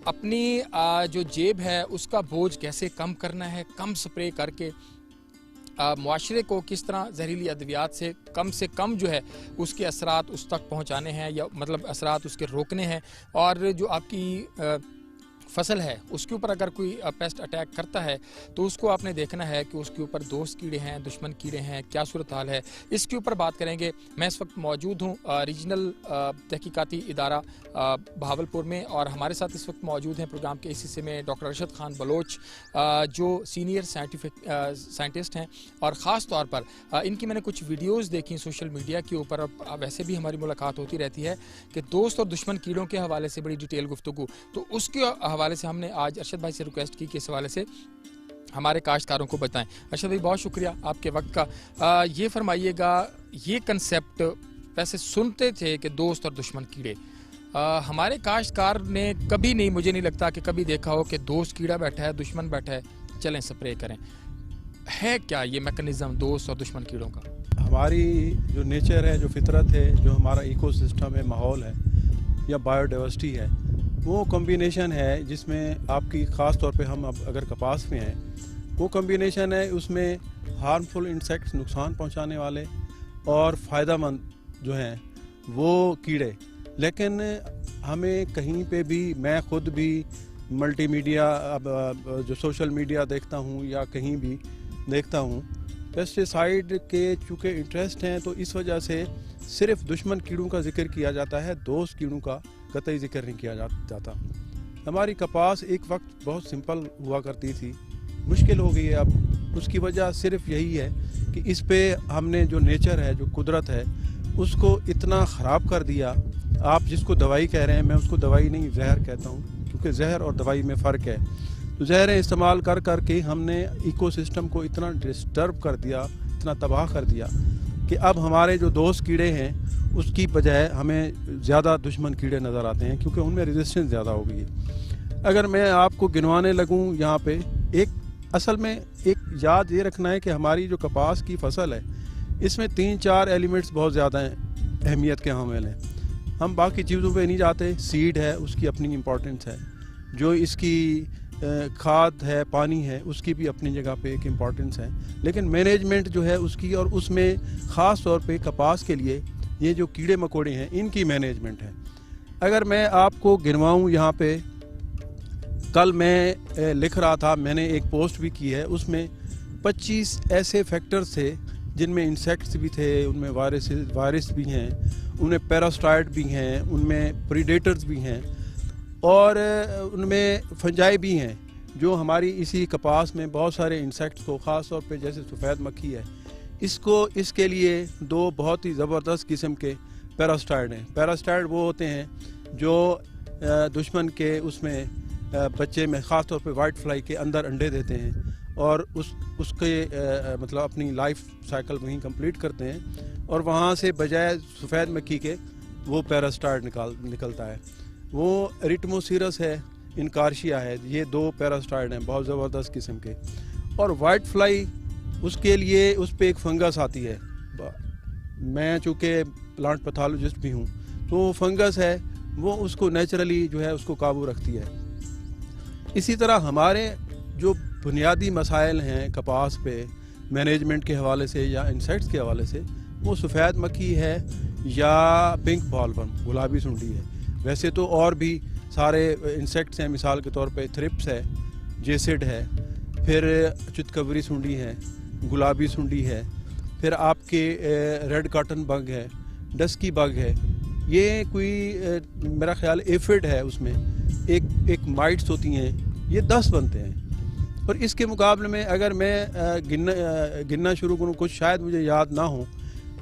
अपनी जो जेब है उसका बोझ कैसे कम करना है, कम स्प्रे करके मुआशरे को किस तरह जहरीली अद्वियात से कम जो है उसके असरात उस तक पहुंचाने हैं, या मतलब असरात उसके रोकने हैं। और जो आपकी फसल है उसके ऊपर अगर कोई पेस्ट अटैक करता है तो उसको आपने देखना है कि उसके ऊपर दोस्त कीड़े हैं, दुश्मन कीड़े हैं, क्या सूरत हाल है, इसके ऊपर बात करेंगे। मैं इस वक्त मौजूद हूँ रीजनल तहकीकाती इदारा बहावलपुर में, और हमारे साथ इस वक्त मौजूद हैं प्रोग्राम के इस हिस्से में डॉक्टर अरशद खान बलोच, जो सीनियर साइंटिस्ट हैं। और ख़ास तौर पर इनकी मैंने कुछ वीडियोज़ देखी सोशल मीडिया के ऊपर, अब वैसे भी हमारी मुलाकात होती रहती है कि दोस्त और दुश्मन कीड़ों के हवाले से बड़ी डिटेल गुफ्तगू, तो उसके हवाले से हमने आज अरशद भाई से रिक्वेस्ट की कि इस हवाले से हमारे काश्तकारों को बताएं। अरशद भाई, बहुत शुक्रिया आपके वक्त का। ये फरमाइएगा, ये कंसेप्ट वैसे सुनते थे कि दोस्त और दुश्मन कीड़े, हमारे काश्तकार ने कभी नहीं, मुझे नहीं लगता कि कभी देखा हो कि दोस्त कीड़ा बैठा है, दुश्मन बैठा है, चलें स्प्रे करें। है क्या ये मैकेनिज्म दोस्त और दुश्मन कीड़ों का? हमारी जो नेचर है, जो फितरत है, जो हमारा इकोसिस्टम है, माहौल है या बायोडाइवर्सिटी है, वो कॉम्बिनेशन है जिसमें आपकी ख़ास तौर पे हम अब अगर कपास में हैं, वो कॉम्बिनेशन है उसमें हार्मफुल इंसेक्ट्स, नुकसान पहुंचाने वाले, और फ़ायदेमंद जो हैं वो कीड़े। लेकिन हमें कहीं पे भी, मैं ख़ुद भी मल्टीमीडिया, अब जो सोशल मीडिया देखता हूँ या कहीं भी देखता हूँ, पेस्टिसाइड के चूँकि इंटरेस्ट हैं तो इस वजह से सिर्फ दुश्मन कीड़ों का जिक्र किया जाता है, दोस्त कीड़ों का कतई जिक्र नहीं किया जाता। हमारी कपास एक वक्त बहुत सिंपल हुआ करती थी, मुश्किल हो गई है अब। उसकी वजह सिर्फ यही है कि इस पे हमने जो नेचर है, जो कुदरत है, उसको इतना ख़राब कर दिया। आप जिसको दवाई कह रहे हैं, मैं उसको दवाई नहीं, जहर कहता हूँ, क्योंकि जहर और दवाई में फ़र्क है। तो जहरें इस्तेमाल कर करके हमने इकोसिस्टम को इतना डिस्टर्ब कर दिया, इतना तबाह कर दिया कि अब हमारे जो दोस्त कीड़े हैं उसकी बजाय हमें ज़्यादा दुश्मन कीड़े नज़र आते हैं, क्योंकि उनमें रेजिस्टेंस ज़्यादा हो गई है। अगर मैं आपको गिनवाने लगूं यहाँ पे, असल में एक याद ये रखना है कि हमारी जो कपास की फसल है इसमें 3-4 एलिमेंट्स बहुत ज़्यादा अहमियत के हामिल हैं। हम बाकी चीज़ों पे नहीं जाते। सीड है, उसकी अपनी इम्पोर्टेंस है, जो इसकी खाद है, पानी है, उसकी भी अपनी जगह पे एक इम्पॉर्टेंस है, लेकिन मैनेजमेंट जो है उसकी, और उसमें ख़ास तौर पे कपास के लिए ये जो कीड़े मकोड़े हैं इनकी मैनेजमेंट है। अगर मैं आपको गिनवाऊँ यहाँ पे, कल मैं लिख रहा था, मैंने एक पोस्ट भी की है, उसमें 25 ऐसे फैक्टर्स थे जिनमें इंसेक्ट्स भी थे, उनमें वायरस भी हैं, उनमें पैरासाइट भी हैं, उनमें प्रीडेटर्स भी हैं, और उनमें फंजाई भी हैं, जो हमारी इसी कपास में बहुत सारे इंसेक्ट्स को, ख़ास तौर पे जैसे सफ़ेद मक्खी है, इसके लिए 2 बहुत ही ज़बरदस्त किस्म के पैरासाइट हैं। पैरासाइट वो होते हैं जो दुश्मन के उसमें बच्चे में, ख़ास तौर पे वाइट फ्लाई के अंदर अंडे देते हैं, और उसके मतलब अपनी लाइफ साइकिल वहीं कंप्लीट करते हैं, और वहाँ से बजाय सफ़ेद मक्खी के वो पैरासाइट निकलता है। वो रिटमोसिरस है, इनकार्शिया है, ये 2 पैरासाइट हैं बहुत ज़बरदस्त किस्म के। और वाइट फ्लाई, उसके लिए उस पर एक फंगस आती है। मैं चूँकि प्लांट पैथोलॉजिस्ट भी हूँ, तो वो फंगस है, वो उसको नेचुरली जो है उसको काबू रखती है। इसी तरह हमारे जो बुनियादी मसाइल हैं कपास पे मैनेजमेंट के हवाले से या इंसेक्ट्स के हवाले से, वो सफ़ेद मक्खी है या पिंक बॉलवर्म, गुलाबी सुंडी है। वैसे तो और भी सारे इंसेक्ट्स हैं, मिसाल के तौर पे थ्रिप्स है, जेसिड है, फिर चितकबरी सुंडी है, गुलाबी सुंडी है, फिर आपके रेड कॉटन बग है, डस्की बग है, ये कोई मेरा ख्याल एफिड है, उसमें एक माइट्स होती हैं, ये 10 बनते हैं। और इसके मुकाबले में अगर मैं गिनना शुरू करूँ, कुछ शायद मुझे याद ना हो,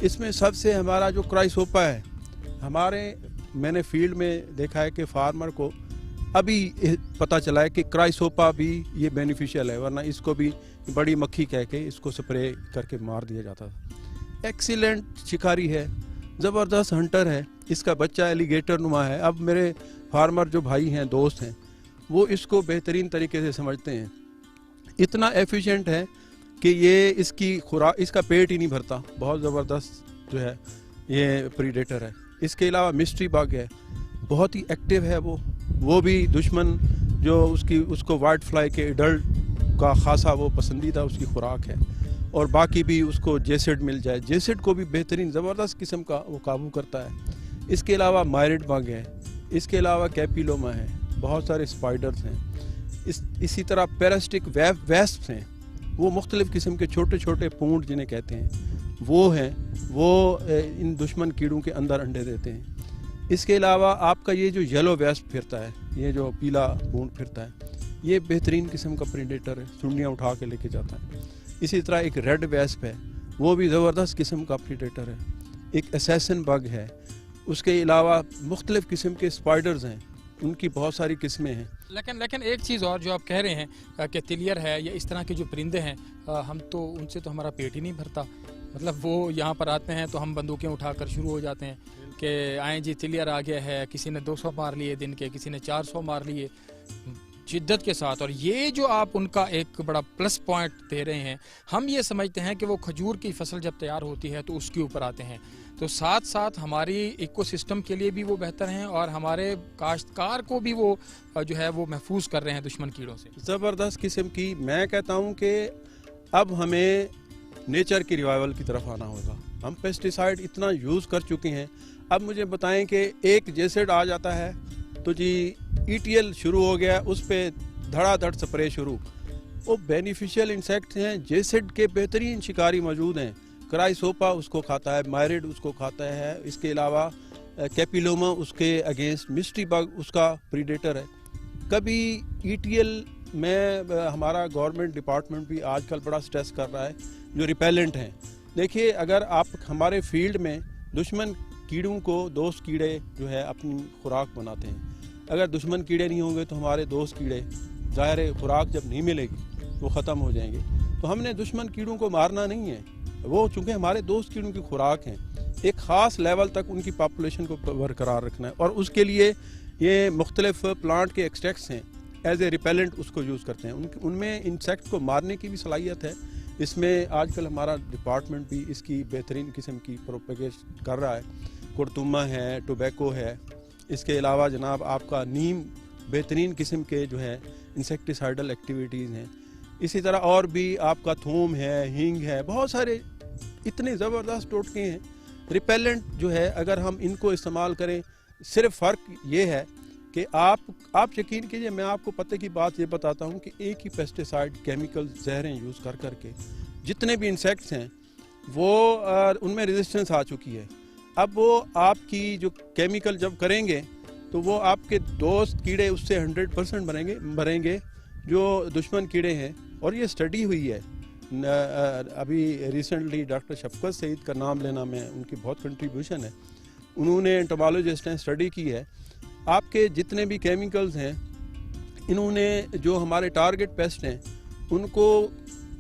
इसमें सबसे हमारा जो क्राइसोपा है, मैंने फील्ड में देखा है कि फार्मर को अभी पता चला है कि क्राइसोपा भी ये बेनिफिशियल है, वरना इसको भी बड़ी मक्खी कह के इसको स्प्रे करके मार दिया जाता था। एक्सीलेंट शिकारी है, ज़बरदस्त हंटर है, इसका बच्चा एलिगेटर नुमा है। अब मेरे फार्मर जो भाई हैं, दोस्त हैं, वो इसको बेहतरीन तरीके से समझते हैं। इतना एफिशिएंट है कि ये इसका पेट ही नहीं भरता, बहुत ज़बरदस्त जो है ये प्रीडेटर है। इसके अलावा मिस्ट्री बग है, बहुत ही एक्टिव है वो, वो भी दुश्मन जो उसको वाइट फ्लाई के एडल्ट का खासा वो पसंदीदा उसकी खुराक है। और बाकी भी उसको जेसिड मिल जाए, जेसिड को भी बेहतरीन ज़बरदस्त किस्म का वो काबू करता है। इसके अलावा मायरिड बग है, इसके अलावा कैपिलोमा है, बहुत सारे स्पाइडर्स हैं, इसी तरह पैरासिटिक वेस्प्स हैं, वो मुख्तलिफ़ किस्म के छोटे छोटे पूंड जिन्हें कहते हैं वो हैं, वो इन दुश्मन कीड़ों के अंदर अंडे देते हैं। इसके अलावा आपका ये जो येलो वेस्प फिरता है, ये जो पीला पूंड फिरता है, ये बेहतरीन किस्म का प्रेडेटर है, सुंडियाँ उठा के लेके जाता है। इसी तरह एक रेड वेस्प है, वो भी ज़बरदस्त किस्म का प्रेडेटर है। एक असैसिन बग है, उसके अलावा मुख्तलिफ़ किस्म के स्पाइडर्स हैं, उनकी बहुत सारी किस्में हैं। लेकिन एक चीज़ और जो आप कह रहे हैं कि तिलियर है या इस तरह के जो परिंदे हैं, हम तो उनसे तो हमारा पेट ही नहीं भरता। मतलब वो यहाँ पर आते हैं तो हम बंदूकें उठाकर शुरू हो जाते हैं कि आए जी तिलियर आ गया है, किसी ने 200 मार लिए दिन के, किसी ने 400 मार लिए शिद्दत के साथ। और ये जो आप उनका एक बड़ा प्लस पॉइंट दे रहे हैं, हम ये समझते हैं कि वो खजूर की फसल जब तैयार होती है तो उसके ऊपर आते हैं, तो साथ साथ हमारी इकोसिस्टम के लिए भी वो बेहतर हैं और हमारे काश्तकार को भी वो जो है वो महफूज कर रहे हैं दुश्मन कीड़ों से। ज़बरदस्त किस्म की, मैं कहता हूँ कि अब हमें नेचर की रिवाइवल की तरफ आना होगा। हम पेस्टिसाइड इतना यूज़ कर चुके हैं, अब मुझे बताएं कि एक जेसिड आ जाता है तो जी ETL शुरू हो गया, उस पर धड़ाधड़ स्प्रे शुरू। वो बेनिफिशियल इंसेक्ट्स हैं, जेसिड के बेहतरीन शिकारी मौजूद हैं। क्राइसोपा उसको खाता है, मायरिड उसको खाता है, इसके अलावा कैपिलोमा उसके अगेंस्ट, मिस्ट्री बग उसका प्रीडेटर है। कभी ETL में हमारा गवर्नमेंट डिपार्टमेंट भी आजकल बड़ा स्ट्रेस कर रहा है जो रिपेलेंट हैं। देखिए, अगर आप हमारे फील्ड में दुश्मन कीड़ों को दोस्त कीड़े जो है अपनी खुराक बनाते हैं, अगर दुश्मन कीड़े नहीं होंगे तो हमारे दोस्त कीड़े ज़ाहिर खुराक जब नहीं मिलेगी वो ख़त्म हो जाएंगे। तो हमने दुश्मन कीड़ों को मारना नहीं है, वो चूँकि हमारे दोस्त कीड़ों की खुराक हैं, एक ख़ास लेवल तक उनकी पॉपुलेशन को बरकरार रखना है। और उसके लिए ये मुख्तलिफ प्लांट के एक्सट्रैक्ट्स हैं, एज ए रिपेलेंट उसको यूज़ करते हैं। उनमें इंसेक्ट को मारने की भी सलाहियत है। इसमें आजकल हमारा डिपार्टमेंट भी इसकी बेहतरीन किस्म की प्रोपेगेट कर रहा है। कुरतुमा है, टोबैको है, इसके अलावा जनाब आपका नीम बेहतरीन किस्म के जो है इंसेक्टिसाइडल एक्टिविटीज़ हैं। इसी तरह और भी आपका थूम है, हींग है, बहुत सारे इतने ज़बरदस्त टोटके हैं रिपेलेंट जो है, अगर हम इनको इस्तेमाल करें। सिर्फ फ़र्क ये है कि आप यकीन कीजिए, मैं आपको पते की बात ये बताता हूँ कि एक ही पेस्टिसाइड केमिकल जहरें यूज़ कर करके जितने भी इंसेक्ट्स हैं वो उनमें रेजिस्टेंस आ चुकी है। अब वो आपकी जो केमिकल जब करेंगे तो वो आपके दोस्त कीड़े उससे 100% मरेंगे जो दुश्मन कीड़े हैं। और ये स्टडी हुई है, अभी रिसेंटली डॉक्टर शफकत सईद का नाम लेना, में उनकी बहुत कंट्रीब्यूशन है, उन्होंने एंटोमोलॉजिस्ट ने स्टडी की है। आपके जितने भी केमिकल्स हैं, इन्होंने जो हमारे टारगेट पेस्ट हैं उनको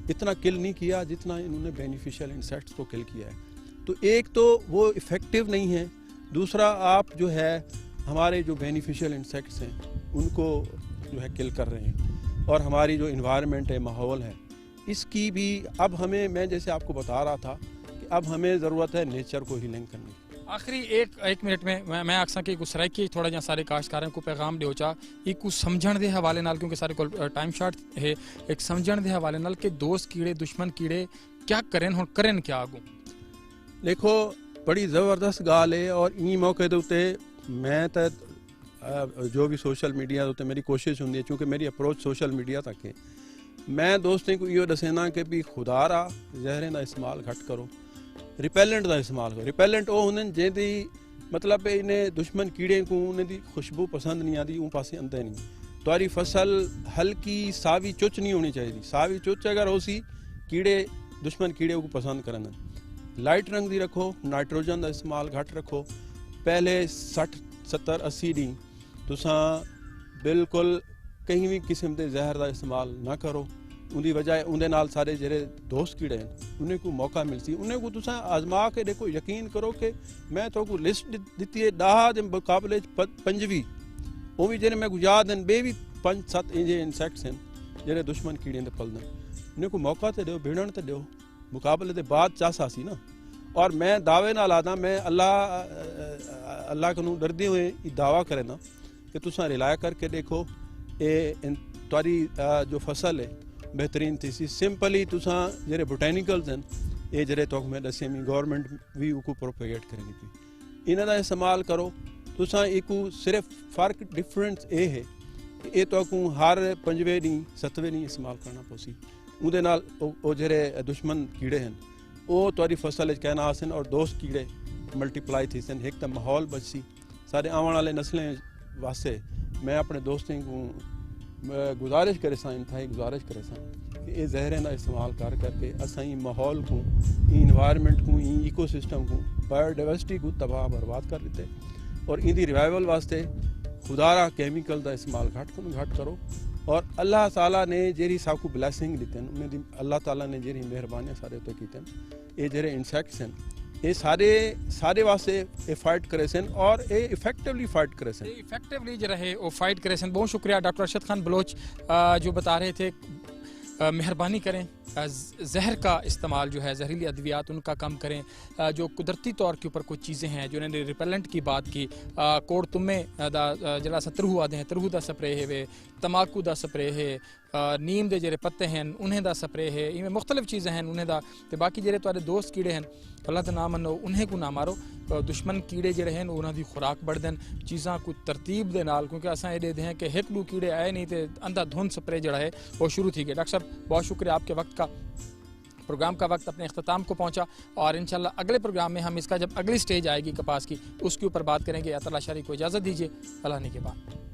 इतना किल नहीं किया जितना इन्होंने बेनिफिशियल इंसेक्ट्स को किल किया है। तो एक तो वो इफ़ेक्टिव नहीं है, दूसरा आप जो है हमारे जो बेनिफिशियल इंसेक्ट्स हैं उनको जो है किल कर रहे हैं। और हमारी जो इन्वायरमेंट है, माहौल है, इसकी भी अब हमें, मैं जैसे आपको बता रहा था कि अब हमें ज़रूरत है नेचर को हीलिंग करने की। आखिरी एक मिनट में मैं आखसा कि गुस्साई की थोड़ा जहाँ सारे काश्तकारों को पैगाम दो चा एक कुछ समझण दे हवाले नाल, क्योंकि सारे को टाइम शॉर्ट है, एक समझण दे हवाले नाल के दोस्त कीड़े दुश्मन कीड़े क्या करें और करें क्या आगू। देखो, बड़ी ज़बरदस्त गाल है। और ई मौके के उत्ते मैं तो जो भी सोशल मीडिया उत्ते मेरी कोशिश होंगी है, चूँकि मेरी अप्रोच सोशल मीडिया तक है, मैं दोस्तें को यो दसेना कि भी खुदा रा जहरें का इस्तेमाल घट करो, रिपेलेंट का इस्तेमाल करो। रिपेलेंट वो होंगे जिंदी मतलब इन्हें दुश्मन कीड़े को उन्हें दी खुशबू पसंद नहीं आती, उन पासे आंदे नहीं। तुम्हारी फसल हल्की सावी चुच नहीं होनी चाहिए, सावी चुच अगर हो सी कीड़े दुश्मन कीड़े को पसंद करन। लाइट रंग दी रखो, नाइट्रोजन का इस्तेमाल घट रखो। पहले 60 70 80 दिन तुसा बिल्कुल कहीं भी किस्म के जहर का इस्तेमाल ना करो। उनकी वजह उनके नाल सारे जेरे दोस्त कीड़े हैं उन्हें को मौका मिलसी, उन्हें को तुसा आजमा के देखो। यकीन करो कि मैं तो को लिस्ट दी है 10 के मुकाबले 5वीं वो भी जेरे मैं याद हैं, बे भी 5-7 इंजे इंसेक्ट्स हैं जेरे दुश्मन कीड़े दे पलदे। उन्हें को मौका तो दो, भिड़न तो दो, मुकाबले के बाद चासा सी ना। और मैं दावे नाल आदा, मैं अल्लाह को डरदे हुए दावा करे ना कि तुसा रिलाय करके देखो ये तुहारी जो फसल है बेहतरीन थी सी। सिंपली तुसा जेरे बोटैनिकल्स हैं ये जेरे तो मैं दसे मी गवर्नमेंट भी उको प्रोपेगेट करेगी पी इन्हां दा इस्तेमाल करो। तुसा इको सिर्फ फ़र्क डिफरेंस ये है कि ये तो हर 5वें डी 7वें डी इस्तेमाल करना पोसी। उहदे नाल ओ जेरे दुश्मन कीड़े हैं वो तुहारी फसल कहना आसन और दोस्त कीड़े मल्टीप्लाई थी सन। एक तो माहौल बची सारे आने वाले नस्लें वास्ते मैं अपने दोस्तों को गुजारिश करे सा इंतहाई गुजारिश करे सा कि ये जहरें का इस्तेमाल कर करके असाई माहौल को इन्वायरमेंट को इकोसिस्टम को बायोडाइवर्सिटी को तबाह बर्बाद कर देते और इनकी रिवाइवल वास्ते खुदारा केमिकल का इस्तेमाल घट करो। और अल्लाह ताला ने जेरी साकू ब्लैसिंग दी उन्हें अल्लाह ताला ने जेरी मेहरबानियां सारे तो की ये जेरे इंसैक्ट्स हैं ये सारे वास्ते ये फाइट करे सन और ये इफेक्टिवली फाइट करे सन। इफेक्टिवली जो रहे वो फाइट करे सन। बहुत शुक्रिया डॉक्टर अरशद खान बलोच जो बता रहे थे। मेहरबानी करें जहर का इस्तेमाल जो है जहरीली अद्वियात उनका कम करें। जो कुदरती तौर के ऊपर कुछ चीज़ें हैं जो उन्होंने रिपेलेंट की बात की कोड़ तुम्हें जरा सा तरहू आते हैं तरहू का स्प्रे है वे तमाकू का स्प्रे है नीम के जेरे पत्ते हैं उन्हें दा स्प्रे है इवें मुख्तलिफ चीज़ें हैं उन्हें दा ते बाकी जेरे तुहाडे दोस्त कीड़े हैं अल्लाह का नाम मनो उन्हें को ना मारो। दुश्मन कीड़े जेरे हैं उन्होंने दी खुराक बढ़ देन चीज़ां कुछ तरतीब दे नाल क्योंकि असां ये दे हैं कि एक दो कीड़े आए नहीं तो अंधाधुंध स्प्रे जड़ा है वो शुरू थी गया। डॉक्टर साहब बहुत शुक्रिया आपके वक्त का। प्रोग्राम का वक्त अपने अख्ताम को पहुंचा और इंशाल्लाह अगले प्रोग्राम में हम इसका जब अगली स्टेज आएगी कपास की उसके ऊपर बात करेंगे। अल्लाह शारी को इजाज़त दीजिए। अल्लाह ने के बाद।